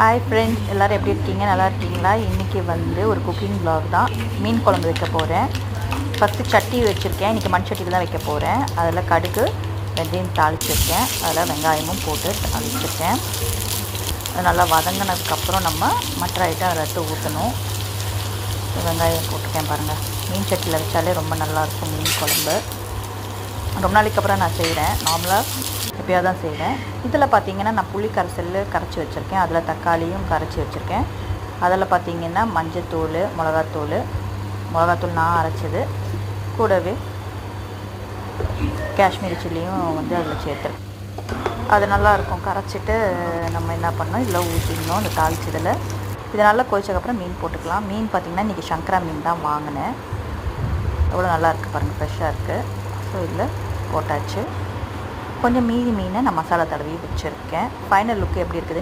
Hi friends, எல்லோரும் எப்படி இருக்கீங்க? நல்லா இருக்கீங்களா? இன்றைக்கி வந்து ஒரு குக்கிங் vlog தான். மீன் குழம்பு வைக்க போகிறேன். ஃபஸ்ட்டு சட்டி வச்சுருக்கேன். இன்றைக்கி மண் சட்டியில் தான் வைக்க போகிறேன். அதில் கடுகு வெந்தயம் தாளிச்சிருக்கேன். அதில் வெங்காயமும் போட்டு தாளிச்சிருக்கேன். அது நல்லா வதங்கினதுக்கப்புறம் நம்ம மற்ற ஐட்டம் அதில் எடுத்து ஊற்றணும். வெங்காயம் போட்டிருக்கேன் பாருங்கள். மீன் சட்டியில் வச்சாலே ரொம்ப நல்லாயிருக்கும் மீன் குழம்பு. ரொம்ப நாளைக்கு அப்புறம் நான் செய்கிறேன். நார்மலாக எப்போயாவது தான் செய்கிறேன். இதில் பார்த்திங்கன்னா நான் புளி கரைசல் கரைச்சி வச்சுருக்கேன். அதில் தக்காளியும் கரைச்சி வச்சுருக்கேன். அதில் பார்த்திங்கன்னா மஞ்சத்தூள், மிளகாத்தூள் நான் அரைச்சது, கூடவே காஷ்மீரி சில்லியும் வந்து அதில் சேர்த்துருக்கேன். அது நல்லாயிருக்கும். கரைச்சிட்டு நம்ம என்ன பண்ணோம், இதில் ஊற்றிடணும். அந்த தாளிச்சதில் இது நல்லா கொதிச்சதுக்கப்புறம் மீன் போட்டுக்கலாம். மீன் பார்த்திங்கன்னா இன்றைக்கி சங்கரா மீன் தான் வாங்கினேன். எவ்வளோ நல்லா இருக்குது பாருங்கள், ஃப்ரெஷ்ஷாக இருக்குது. ஸோ இதில் போட்டாச்சு. கொஞ்சம் மீதி மீனை நான் மசாலா தடவி வச்சுருக்கேன். ஃபைனல் லுக்கு எப்படி இருக்குது